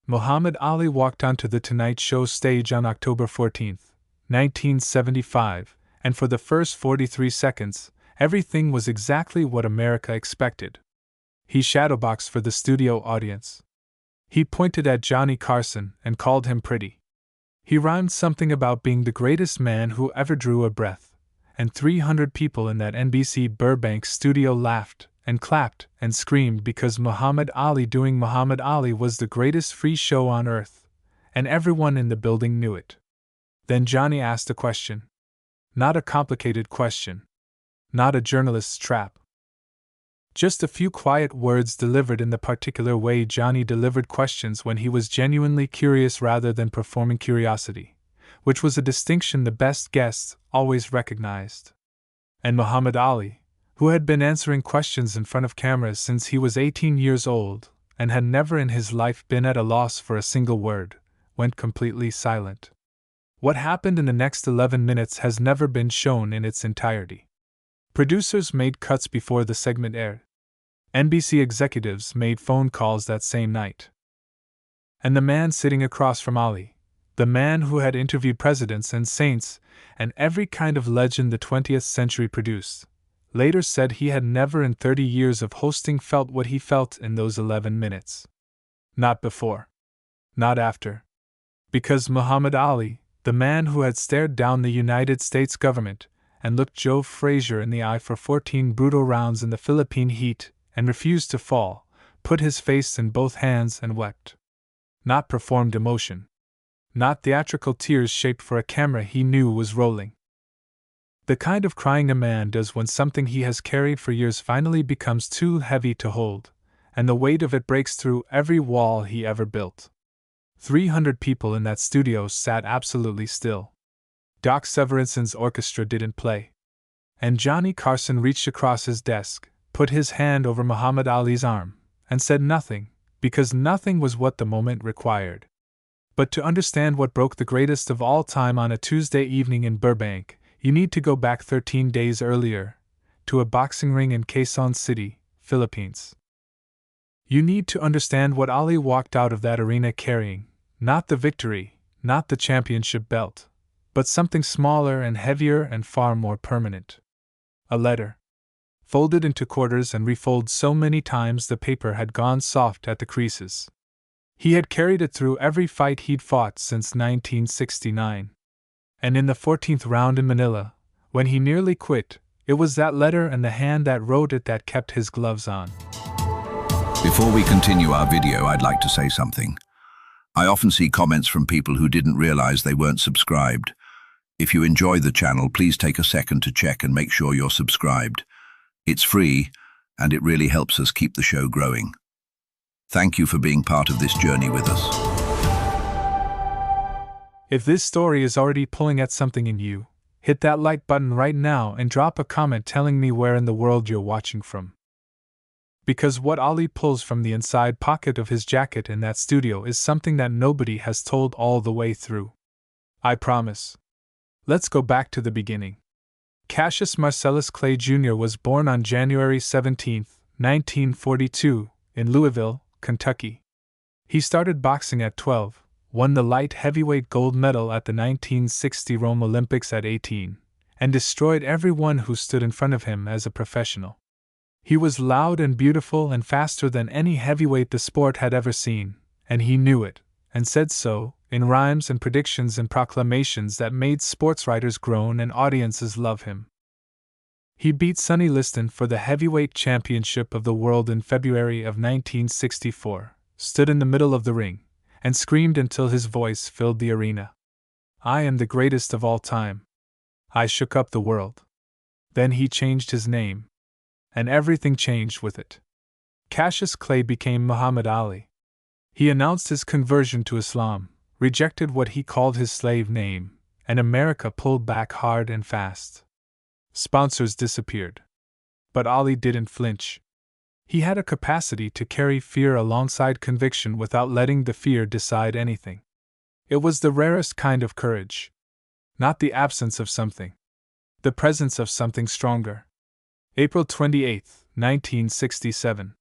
Muhammad Ali walked onto the Tonight Show stage on October 14th, 1975, and for the first 43 seconds, everything was exactly what America expected. He shadowboxed for the studio audience. He pointed at Johnny Carson and called him pretty. He rhymed something about being the greatest man who ever drew a breath, and 300 people in that NBC Burbank studio laughed and clapped and screamed because Muhammad Ali doing Muhammad Ali was the greatest free show on earth, and everyone in the building knew it. Then Johnny asked a question. Not a complicated question. Not a journalist's trap. Just a few quiet words delivered in the particular way Johnny delivered questions when he was genuinely curious rather than performing curiosity, which was a distinction the best guests always recognized. And Muhammad Ali, who had been answering questions in front of cameras since he was 18 years old and had never in his life been at a loss for a single word, went completely silent. What happened in the next 11 minutes has never been shown in its entirety. Producers made cuts before the segment aired. NBC executives made phone calls that same night. And the man sitting across from Ali, the man who had interviewed presidents and saints and every kind of legend the 20th century produced, later said he had never in 30 years of hosting felt what he felt in those 11 minutes. Not before. Not after. Because Muhammad Ali, the man who had stared down the United States government and looked Joe Frazier in the eye for 14 brutal rounds in the Philippine heat and refused to fall, put his face in both hands and wept. Not performed emotion. Not theatrical tears shaped for a camera he knew was rolling. The kind of crying a man does when something he has carried for years finally becomes too heavy to hold, and the weight of it breaks through every wall he ever built. 300 people in that studio sat absolutely still. Doc Severinsen's orchestra didn't play. And Johnny Carson reached across his desk, put his hand over Muhammad Ali's arm, and said nothing, because nothing was what the moment required. But to understand what broke the greatest of all time on a Tuesday evening in Burbank, you need to go back 13 days earlier, to a boxing ring in Quezon City, Philippines. You need to understand what Ali walked out of that arena carrying, not the victory, not the championship belt, but something smaller and heavier and far more permanent. A letter. Folded into quarters and refolded so many times the paper had gone soft at the creases. He had carried it through every fight he'd fought since 1969. And in the 14th round in Manila, when he nearly quit, it was that letter and the hand that wrote it that kept his gloves on. Before we continue our video, I'd like to say something. I often see comments from people who didn't realize they weren't subscribed. If you enjoy the channel, please take a second to check and make sure you're subscribed. It's free, and it really helps us keep the show growing. Thank you for being part of this journey with us. If this story is already pulling at something in you, hit that like button right now and drop a comment telling me where in the world you're watching from. Because what Ali pulls from the inside pocket of his jacket in that studio is something that nobody has told all the way through. I promise. Let's go back to the beginning. Cassius Marcellus Clay Jr. was born on January 17, 1942, in Louisville, Kentucky. He started boxing at 12, won the light heavyweight gold medal at the 1960 Rome Olympics at 18, and destroyed everyone who stood in front of him as a professional. He was loud and beautiful and faster than any heavyweight the sport had ever seen, and he knew it, and said so, in rhymes and predictions and proclamations that made sports writers groan and audiences love him. He beat Sonny Liston for the heavyweight championship of the world in February of 1964, stood in the middle of the ring, and screamed until his voice filled the arena. "I am the greatest of all time. I shook up the world." Then he changed his name. And everything changed with it. Cassius Clay became Muhammad Ali. He announced his conversion to Islam, rejected what he called his slave name, and America pulled back hard and fast. Sponsors disappeared. But Ali didn't flinch. He had a capacity to carry fear alongside conviction without letting the fear decide anything. It was the rarest kind of courage. Not the absence of something. The presence of something stronger. April 28, 1967.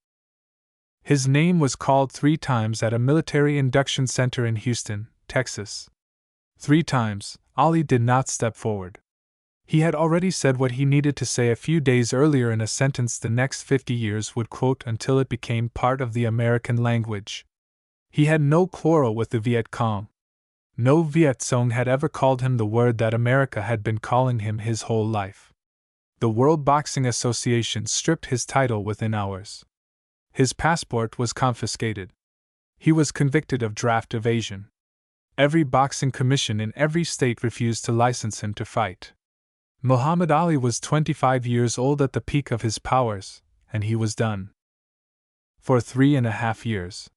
His name was called 3 times at a military induction center in Houston, Texas. 3 times, Ali did not step forward. He had already said what he needed to say a few days earlier in a sentence the next 50 years would quote until it became part of the American language. He had no quarrel with the Viet Cong. No Viet Cong had ever called him the word that America had been calling him his whole life. The World Boxing Association stripped his title within hours. His passport was confiscated. He was convicted of draft evasion. Every boxing commission in every state refused to license him to fight. Muhammad Ali was 25 years old at the peak of his powers, and he was done. For 3.5 years.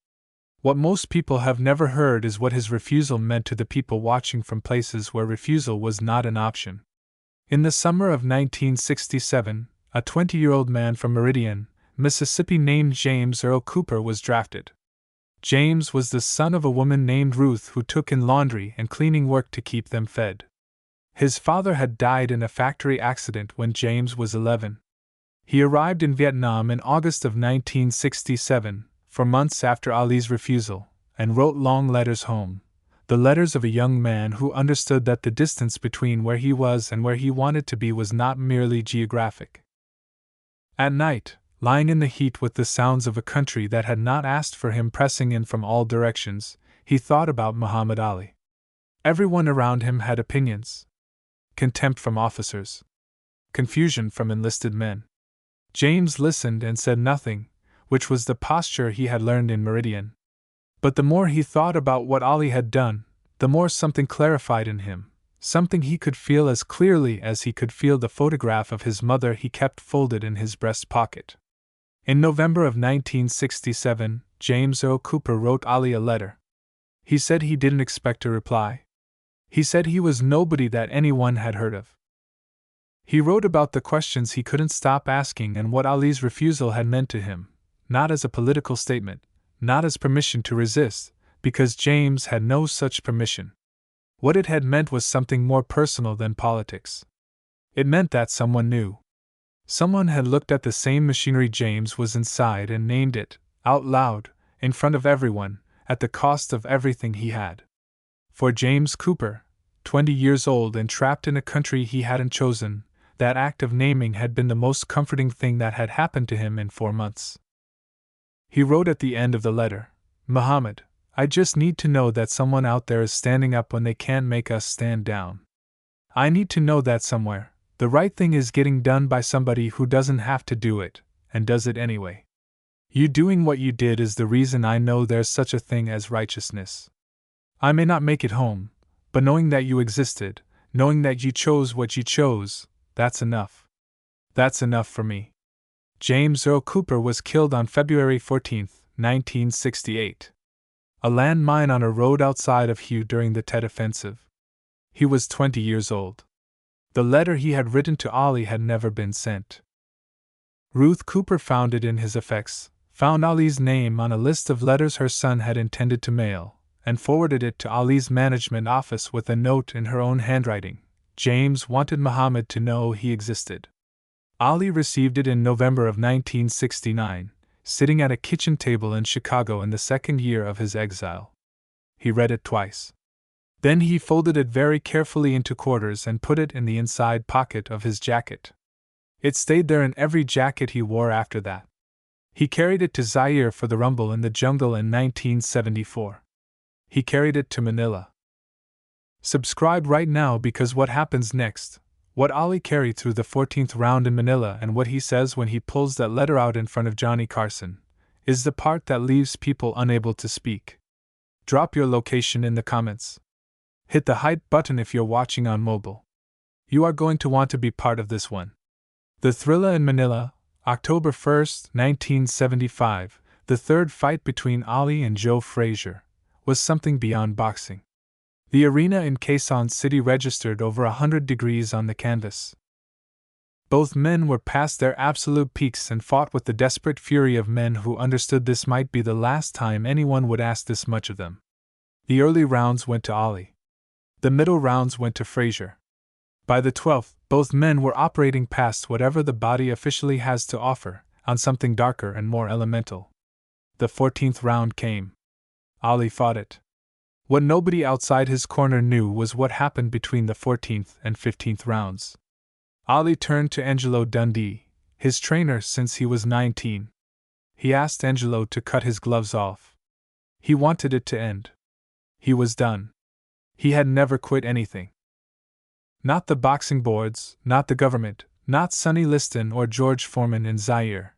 What most people have never heard is what his refusal meant to the people watching from places where refusal was not an option. In the summer of 1967, a 20-year-old man from Meridian, Mississippi named James Earl Cooper was drafted. James was the son of a woman named Ruth who took in laundry and cleaning work to keep them fed. His father had died in a factory accident when James was 11. He arrived in Vietnam in August of 1967, 4 months after Ali's refusal, and wrote long letters home, the letters of a young man who understood that the distance between where he was and where he wanted to be was not merely geographic. At night, lying in the heat with the sounds of a country that had not asked for him pressing in from all directions, he thought about Muhammad Ali. Everyone around him had opinions. Contempt from officers. Confusion from enlisted men. James listened and said nothing, which was the posture he had learned in Meridian. But the more he thought about what Ali had done, the more something clarified in him, something he could feel as clearly as he could feel the photograph of his mother he kept folded in his breast pocket. In November of 1967, James Earl Cooper wrote Ali a letter. He said he didn't expect a reply. He said he was nobody that anyone had heard of. He wrote about the questions he couldn't stop asking and what Ali's refusal had meant to him, not as a political statement, not as permission to resist, because James had no such permission. What it had meant was something more personal than politics. It meant that someone knew. Someone had looked at the same machinery James was inside and named it, out loud, in front of everyone, at the cost of everything he had. For James Cooper, 20 years old and trapped in a country he hadn't chosen, that act of naming had been the most comforting thing that had happened to him in 4 months. He wrote at the end of the letter, "Muhammad, I just need to know that someone out there is standing up when they can't make us stand down. I need to know that somewhere, the right thing is getting done by somebody who doesn't have to do it, and does it anyway. You doing what you did is the reason I know there's such a thing as righteousness. I may not make it home, but knowing that you existed, knowing that you chose what you chose, that's enough. That's enough for me." James Earl Cooper was killed on February 14, 1968. A landmine on a road outside of Hue during the Tet Offensive. He was 20 years old. The letter he had written to Ali had never been sent. Ruth Cooper found it in his effects, found Ali's name on a list of letters her son had intended to mail, and forwarded it to Ali's management office with a note in her own handwriting. James wanted Muhammad to know he existed. Ali received it in November of 1969, sitting at a kitchen table in Chicago in the second year of his exile. He read it twice. Then he folded it very carefully into quarters and put it in the inside pocket of his jacket. It stayed there in every jacket he wore after that. He carried it to Zaire for the rumble in the jungle in 1974. He carried it to Manila. Subscribe right now because what happens next, what Ali carried through the 14th round in Manila and what he says when he pulls that letter out in front of Johnny Carson, is the part that leaves people unable to speak. Drop your location in the comments. Hit the hype button if you're watching on mobile. You are going to want to be part of this one. The Thrilla in Manila, October 1, 1975, the third fight between Ali and Joe Frazier, was something beyond boxing. The arena in Quezon City registered over 100 degrees on the canvas. Both men were past their absolute peaks and fought with the desperate fury of men who understood this might be the last time anyone would ask this much of them. The early rounds went to Ali. The middle rounds went to Frazier. By the 12th, both men were operating past whatever the body officially has to offer, on something darker and more elemental. The 14th round came. Ali fought it. What nobody outside his corner knew was what happened between the 14th and 15th rounds. Ali turned to Angelo Dundee, his trainer since he was 19. He asked Angelo to cut his gloves off. He wanted it to end. He was done. He had never quit anything. Not the boxing boards, not the government, not Sonny Liston or George Foreman in Zaire.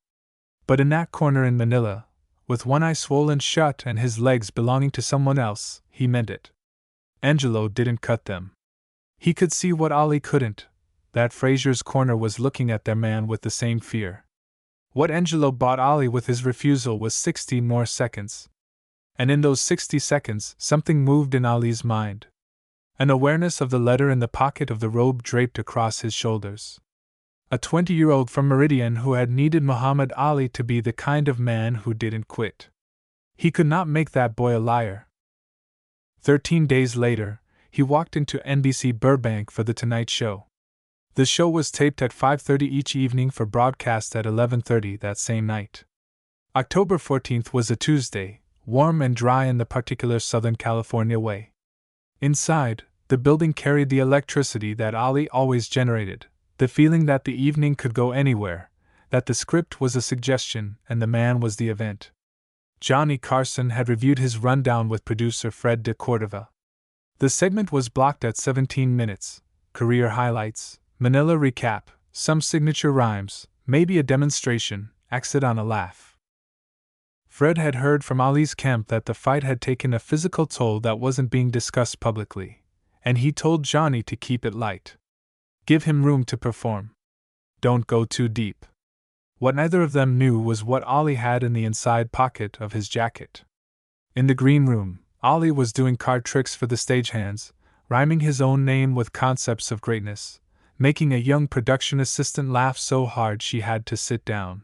But in that corner in Manila, with one eye swollen shut and his legs belonging to someone else, he meant it. Angelo didn't cut them. He could see what Ali couldn't, that Frazier's corner was looking at their man with the same fear. What Angelo bought Ali with his refusal was 60 more seconds. And in those 60 seconds, something moved in Ali's mind. An awareness of the letter in the pocket of the robe draped across his shoulders. A 20-year-old from Meridian who had needed Muhammad Ali to be the kind of man who didn't quit. He could not make that boy a liar. 13 days later, he walked into NBC Burbank for The Tonight Show. The show was taped at 5:30 each evening for broadcast at 11:30 that same night. October 14th was a Tuesday, warm and dry in the particular Southern California way. Inside, the building carried the electricity that Ali always generated, the feeling that the evening could go anywhere, that the script was a suggestion and the man was the event. Johnny Carson had reviewed his rundown with producer Fred de Cordova. The segment was blocked at 17 minutes, career highlights, Manila recap, some signature rhymes, maybe a demonstration, exit on a laugh. Fred had heard from Ali's camp that the fight had taken a physical toll that wasn't being discussed publicly, and he told Johnny to keep it light. Give him room to perform. Don't go too deep. What neither of them knew was what Ali had in the inside pocket of his jacket. In the green room, Ali was doing card tricks for the stagehands, rhyming his own name with concepts of greatness, making a young production assistant laugh so hard she had to sit down.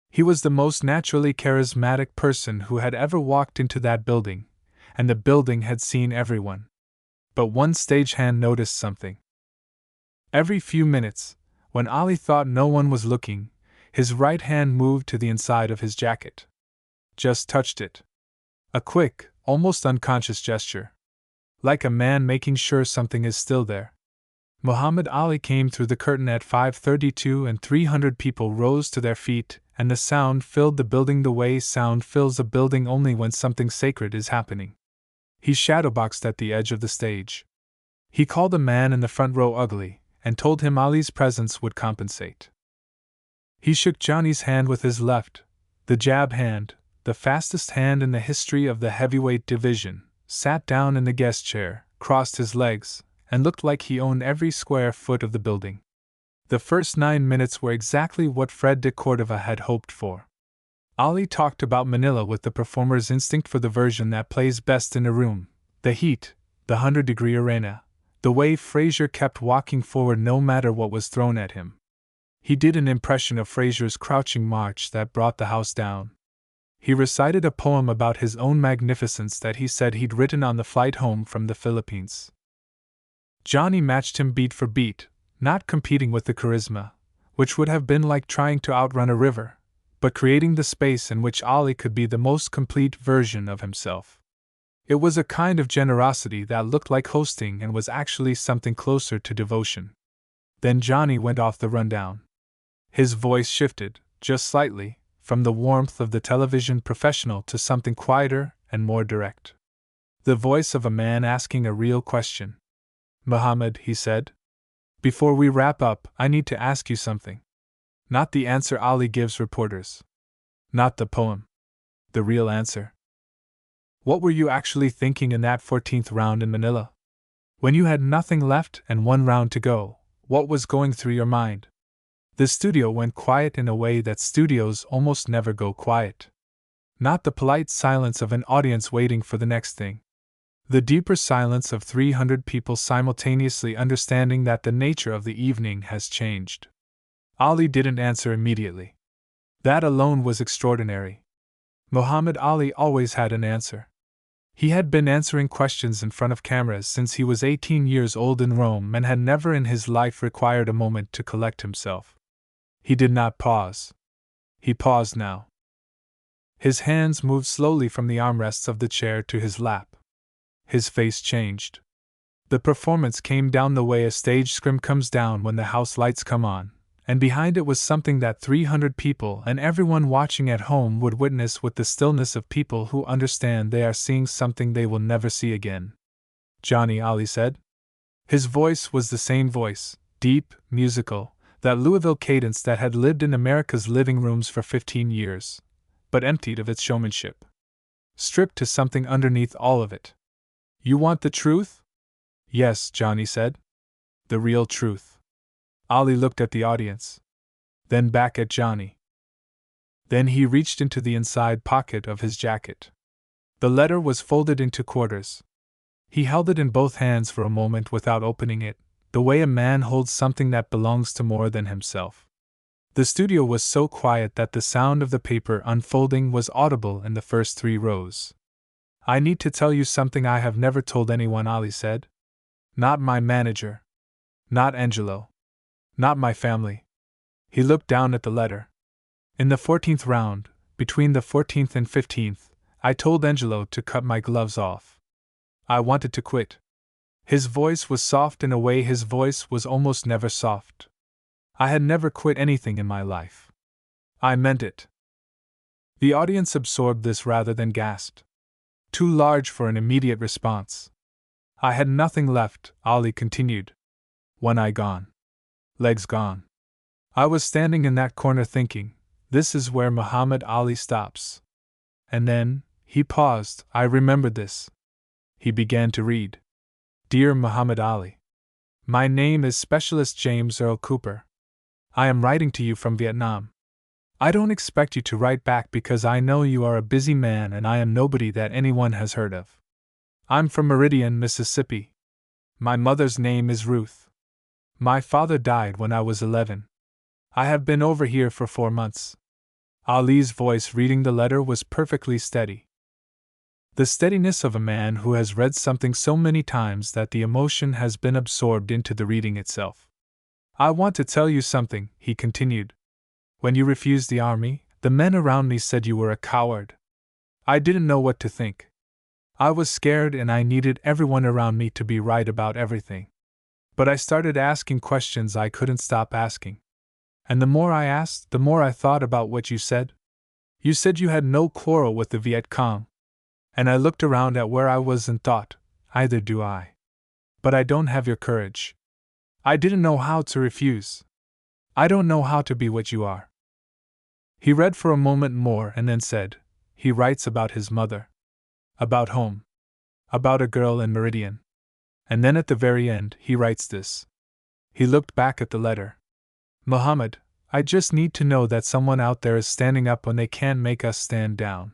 He was the most naturally charismatic person who had ever walked into that building, and the building had seen everyone. But one stagehand noticed something. Every few minutes, when Ali thought no one was looking, his right hand moved to the inside of his jacket. Just touched it. A quick, almost unconscious gesture. Like a man making sure something is still there. Muhammad Ali came through the curtain at 5:32 and 300 people rose to their feet, and the sound filled the building the way sound fills a building only when something sacred is happening. He shadowboxed at the edge of the stage. He called a man in the front row ugly, and told him Ali's presence would compensate. He shook Johnny's hand with his left, the jab hand, the fastest hand in the history of the heavyweight division, sat down in the guest chair, crossed his legs, and looked like he owned every square foot of the building. The first 9 minutes were exactly what Fred de Cordova had hoped for. Ali talked about Manila with the performer's instinct for the version that plays best in a room, the heat, the 100-degree arena, the way Frazier kept walking forward no matter what was thrown at him. He did an impression of Frazier's crouching march that brought the house down. He recited a poem about his own magnificence that he said he'd written on the flight home from the Philippines. Johnny matched him beat for beat, not competing with the charisma, which would have been like trying to outrun a river, but creating the space in which Ali could be the most complete version of himself. It was a kind of generosity that looked like hosting and was actually something closer to devotion. Then Johnny went off the rundown. His voice shifted, just slightly, from the warmth of the television professional to something quieter and more direct. The voice of a man asking a real question. "Muhammad," he said, "before we wrap up, I need to ask you something. Not the answer Ali gives reporters. Not the poem. The real answer. What were you actually thinking in that 14th round in Manila? When you had nothing left and one round to go, what was going through your mind?" The studio went quiet in a way that studios almost never go quiet. Not the polite silence of an audience waiting for the next thing. The deeper silence of 300 people simultaneously understanding that the nature of the evening has changed. Ali didn't answer immediately. That alone was extraordinary. Muhammad Ali always had an answer. He had been answering questions in front of cameras since he was 18 years old in Rome and had never in his life required a moment to collect himself. He did not pause. He paused now. His hands moved slowly from the armrests of the chair to his lap. His face changed. The performance came down the way a stage scrim comes down when the house lights come on, and behind it was something that 300 people and everyone watching at home would witness with the stillness of people who understand they are seeing something they will never see again. "Johnny," Ali said. His voice was the same voice, deep, musical, that Louisville cadence that had lived in America's living rooms for 15 years, but emptied of its showmanship. Stripped to something underneath all of it. "You want the truth?" "Yes," Johnny said. "The real truth." Ali looked at the audience. Then back at Johnny. Then he reached into the inside pocket of his jacket. The letter was folded into quarters. He held it in both hands for a moment without opening it, the way a man holds something that belongs to more than himself. The studio was so quiet that the sound of the paper unfolding was audible in the first 3 rows. "I need to tell you something I have never told anyone," Ali said. "Not my manager. Not Angelo. Not my family." He looked down at the letter. "In the 14th round, between the 14th and 15th, I told Angelo to cut my gloves off. I wanted to quit." His voice was soft in a way his voice was almost never soft. "I had never quit anything in my life. I meant it." The audience absorbed this rather than gasped. Too large for an immediate response. "I had nothing left," Ali continued. "One eye gone. Legs gone. I was standing in that corner thinking, this is where Muhammad Ali stops. And then," he paused, "I remembered this." He began to read. "Dear Muhammad Ali. My name is Specialist James Earl Cooper. I am writing to you from Vietnam. I don't expect you to write back because I know you are a busy man and I am nobody that anyone has heard of. I'm from Meridian, Mississippi. My mother's name is Ruth. My father died when I was 11. I have been over here for 4 months." Ali's voice reading the letter was perfectly steady. The steadiness of a man who has read something so many times that the emotion has been absorbed into the reading itself. "I want to tell you something," he continued. "When you refused the army, the men around me said you were a coward. I didn't know what to think. I was scared and I needed everyone around me to be right about everything. But I started asking questions I couldn't stop asking. And the more I asked, the more I thought about what you said. You said you had no quarrel with the Viet Cong. And I looked around at where I was and thought, either do I. But I don't have your courage. I didn't know how to refuse. I don't know how to be what you are." He read for a moment more and then said, "He writes about his mother. About home. About a girl in Meridian. And then at the very end, he writes this." He looked back at the letter. "Muhammad, I just need to know that someone out there is standing up when they can't make us stand down.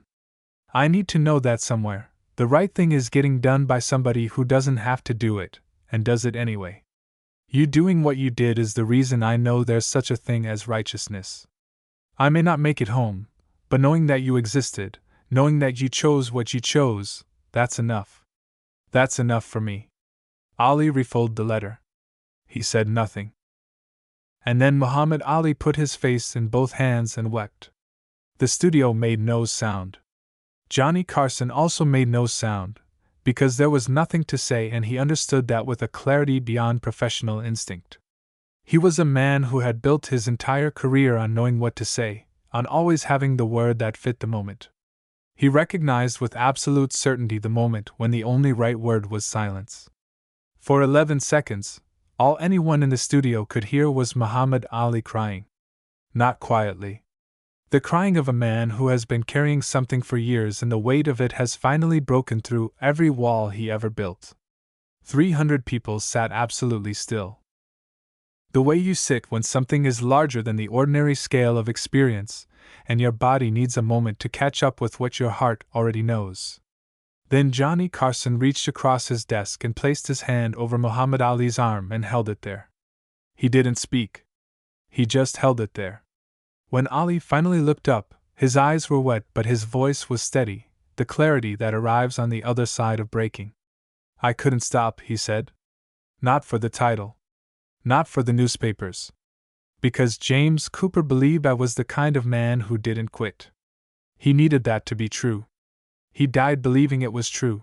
I need to know that somewhere, the right thing is getting done by somebody who doesn't have to do it, and does it anyway. You doing what you did is the reason I know there's such a thing as righteousness. I may not make it home, but knowing that you existed, knowing that you chose what you chose, that's enough. That's enough for me." Ali refolded the letter. He said nothing. And then Muhammad Ali put his face in both hands and wept. The studio made no sound. Johnny Carson also made no sound, because there was nothing to say, and he understood that with a clarity beyond professional instinct. He was a man who had built his entire career on knowing what to say, on always having the word that fit the moment. He recognized with absolute certainty the moment when the only right word was silence. For 11 seconds, all anyone in the studio could hear was Muhammad Ali crying. Not quietly. The crying of a man who has been carrying something for years and the weight of it has finally broken through every wall he ever built. 300 people sat absolutely still. The way you sit when something is larger than the ordinary scale of experience, and your body needs a moment to catch up with what your heart already knows. Then Johnny Carson reached across his desk and placed his hand over Muhammad Ali's arm and held it there. He didn't speak. He just held it there. When Ali finally looked up, his eyes were wet but his voice was steady, the clarity that arrives on the other side of breaking. "I couldn't stop," he said. "Not for the title. Not for the newspapers. Because James Cooper believed I was the kind of man who didn't quit." He needed that to be true. He died believing it was true.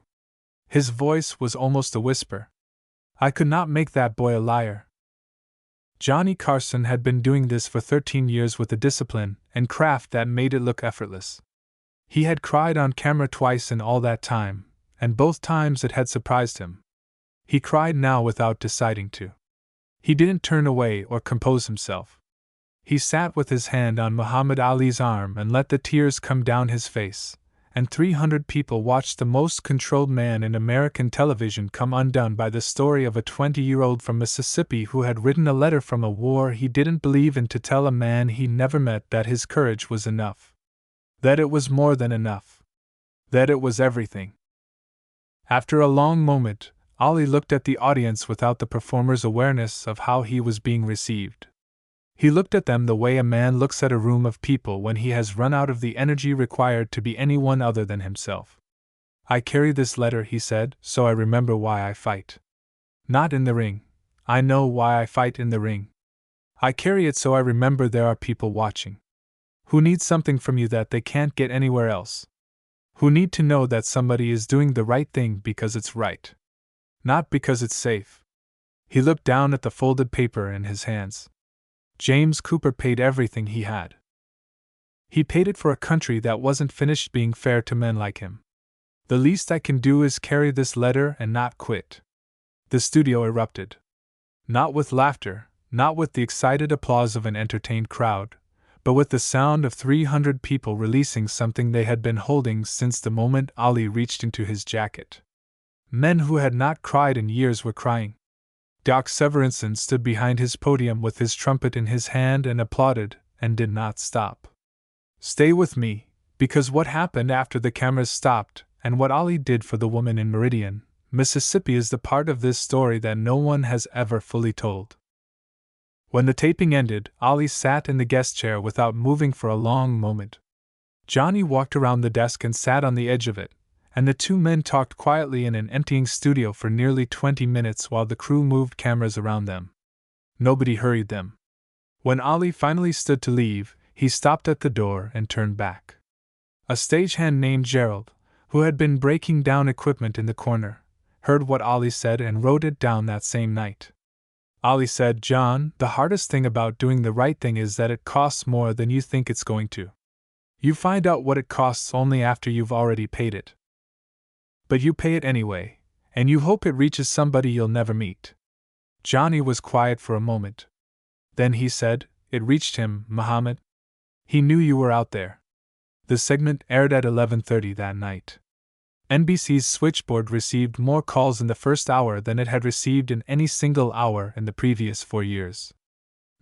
His voice was almost a whisper. I could not make that boy a liar. Johnny Carson had been doing this for 13 years with a discipline and craft that made it look effortless. He had cried on camera twice in all that time, and both times it had surprised him. He cried now without deciding to. He didn't turn away or compose himself. He sat with his hand on Muhammad Ali's arm and let the tears come down his face, and 300 people watched the most controlled man in American television come undone by the story of a 20-year-old from Mississippi who had written a letter from a war he didn't believe in to tell a man he never met that his courage was enough. That it was more than enough. That it was everything. After a long moment, Ali looked at the audience without the performer's awareness of how he was being received. He looked at them the way a man looks at a room of people when he has run out of the energy required to be anyone other than himself. I carry this letter, he said, so I remember why I fight. Not in the ring. I know why I fight in the ring. I carry it so I remember there are people watching. Who need something from you that they can't get anywhere else. Who need to know that somebody is doing the right thing because it's right. Not because it's safe. He looked down at the folded paper in his hands. James Cooper paid everything he had. He paid it for a country that wasn't finished being fair to men like him. The least I can do is carry this letter and not quit. The studio erupted. Not with laughter, not with the excited applause of an entertained crowd, but with the sound of 300 people releasing something they had been holding since the moment Ali reached into his jacket. Men who had not cried in years were crying. Doc Severinsen stood behind his podium with his trumpet in his hand and applauded, and did not stop. Stay with me, because what happened after the cameras stopped, and what Ali did for the woman in Meridian, Mississippi, is the part of this story that no one has ever fully told. When the taping ended, Ali sat in the guest chair without moving for a long moment. Johnny walked around the desk and sat on the edge of it, and the two men talked quietly in an emptying studio for nearly 20 minutes while the crew moved cameras around them. Nobody hurried them. When Ali finally stood to leave, he stopped at the door and turned back. A stagehand named Gerald, who had been breaking down equipment in the corner, heard what Ali said and wrote it down that same night. Ali said, "John, the hardest thing about doing the right thing is that it costs more than you think it's going to. You find out what it costs only after you've already paid it. But you pay it anyway, and you hope it reaches somebody you'll never meet." Johnny was quiet for a moment. Then he said, "It reached him, Muhammad. He knew you were out there." The segment aired at 11:30 that night. NBC's switchboard received more calls in the first hour than it had received in any single hour in the previous 4 years.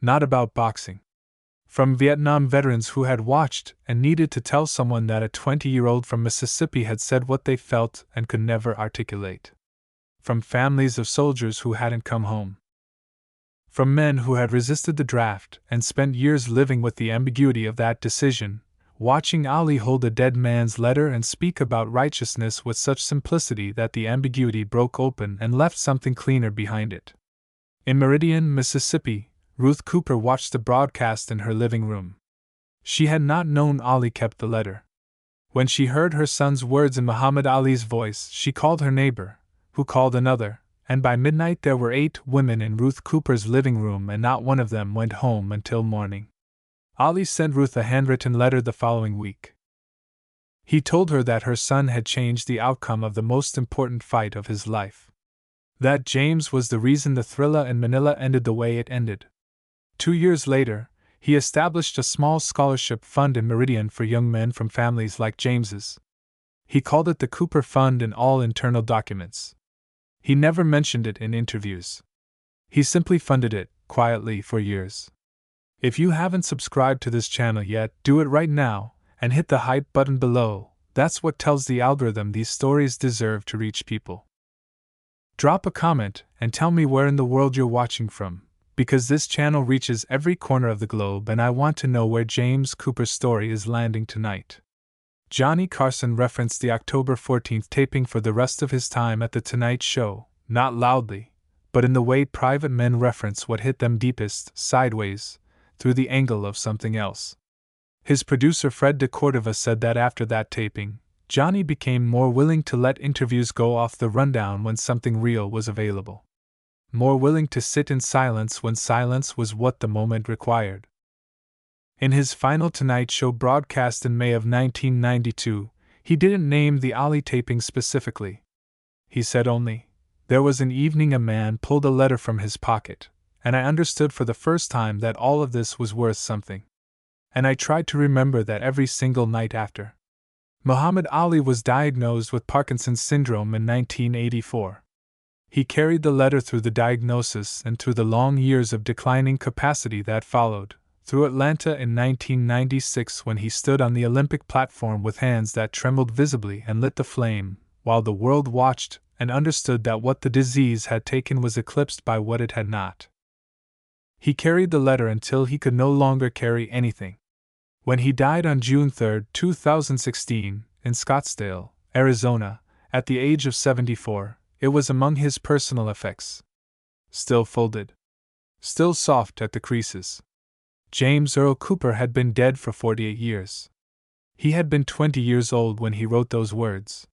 Not about boxing. From Vietnam veterans who had watched and needed to tell someone that a 20-year-old from Mississippi had said what they felt and could never articulate. From families of soldiers who hadn't come home. From men who had resisted the draft and spent years living with the ambiguity of that decision, watching Ali hold a dead man's letter and speak about righteousness with such simplicity that the ambiguity broke open and left something cleaner behind it. In Meridian, Mississippi, Ruth Cooper watched the broadcast in her living room. She had not known Ali kept the letter. When she heard her son's words in Muhammad Ali's voice, she called her neighbor, who called another, and by midnight there were 8 women in Ruth Cooper's living room and not one of them went home until morning. Ali sent Ruth a handwritten letter the following week. He told her that her son had changed the outcome of the most important fight of his life. That James was the reason the thriller in Manila ended the way it ended. 2 years later, he established a small scholarship fund in Meridian for young men from families like James's. He called it the Cooper Fund in all internal documents. He never mentioned it in interviews. He simply funded it, quietly, for years. If you haven't subscribed to this channel yet, do it right now, and hit the hype button below. That's what tells the algorithm these stories deserve to reach people. Drop a comment and tell me where in the world you're watching from, because this channel reaches every corner of the globe and I want to know where James Cooper's story is landing tonight. Johnny Carson referenced the October 14th taping for the rest of his time at The Tonight Show, not loudly, but in the way private men reference what hit them deepest, sideways, through the angle of something else. His producer Fred de Cordova said that after that taping, Johnny became more willing to let interviews go off the rundown when something real was available. More willing to sit in silence when silence was what the moment required. In his final Tonight Show broadcast in May of 1992, he didn't name the Ali taping specifically. He said only, "There was an evening a man pulled a letter from his pocket, and I understood for the first time that all of this was worth something. And I tried to remember that every single night after." Muhammad Ali was diagnosed with Parkinson's syndrome in 1984. He carried the letter through the diagnosis and through the long years of declining capacity that followed, through Atlanta in 1996 when he stood on the Olympic platform with hands that trembled visibly and lit the flame, while the world watched and understood that what the disease had taken was eclipsed by what it had not. He carried the letter until he could no longer carry anything. When he died on June 3, 2016, in Scottsdale, Arizona, at the age of 74, it was among his personal effects. Still folded. Still soft at the creases. James Earl Cooper had been dead for 48 years. He had been 20 years old when he wrote those words.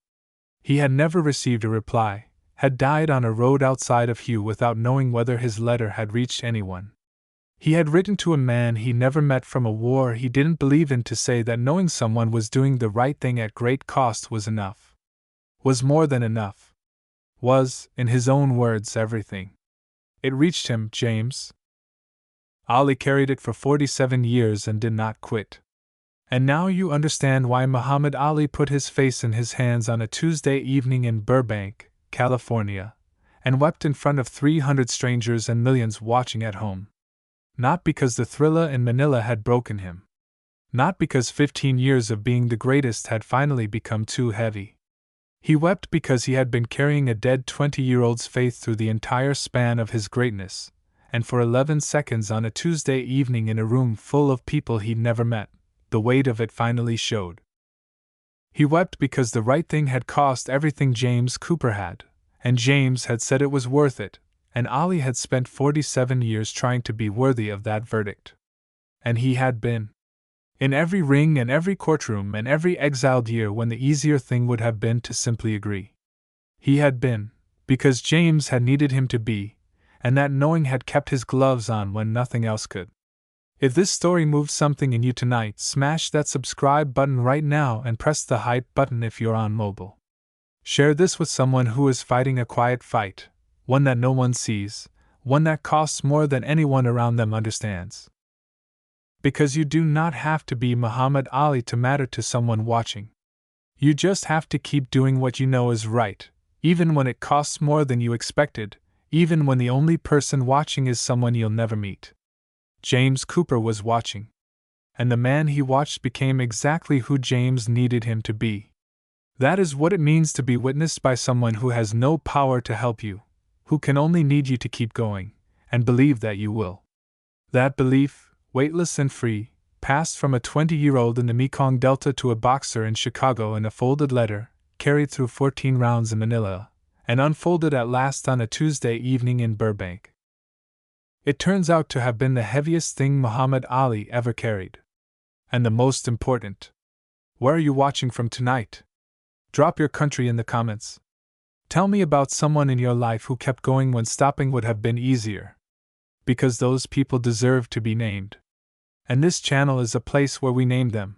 He had never received a reply, had died on a road outside of Hugh without knowing whether his letter had reached anyone. He had written to a man he never met from a war he didn't believe in to say that knowing someone was doing the right thing at great cost was enough. Was more than enough. Was, in his own words, everything. It reached him, James. Ali carried it for 47 years and did not quit. And now you understand why Muhammad Ali put his face in his hands on a Tuesday evening in Burbank, California, and wept in front of 300 strangers and millions watching at home. Not because the thriller in Manila had broken him. Not because 15 years of being the greatest had finally become too heavy. He wept because he had been carrying a dead 20-year-old's faith through the entire span of his greatness, and for 11 seconds on a Tuesday evening in a room full of people he'd never met, the weight of it finally showed. He wept because the right thing had cost everything James Cooper had, and James had said it was worth it, and Ali had spent 47 years trying to be worthy of that verdict. And he had been. In every ring and every courtroom and every exiled year when the easier thing would have been to simply agree. He had been, because James had needed him to be, and that knowing had kept his gloves on when nothing else could. If this story moved something in you tonight, smash that subscribe button right now and press the hype button if you're on mobile. Share this with someone who is fighting a quiet fight, one that no one sees, one that costs more than anyone around them understands. Because you do not have to be Muhammad Ali to matter to someone watching. You just have to keep doing what you know is right, even when it costs more than you expected, even when the only person watching is someone you'll never meet. James Cooper was watching. And the man he watched became exactly who James needed him to be. That is what it means to be witnessed by someone who has no power to help you, who can only need you to keep going, and believe that you will. That belief, weightless and free, passed from a 20-year-old in the Mekong Delta to a boxer in Chicago in a folded letter, carried through 14 rounds in Manila, and unfolded at last on a Tuesday evening in Burbank. It turns out to have been the heaviest thing Muhammad Ali ever carried. And the most important. Where are you watching from tonight? Drop your country in the comments. Tell me about someone in your life who kept going when stopping would have been easier. Because those people deserve to be named. And this channel is a place where we name them.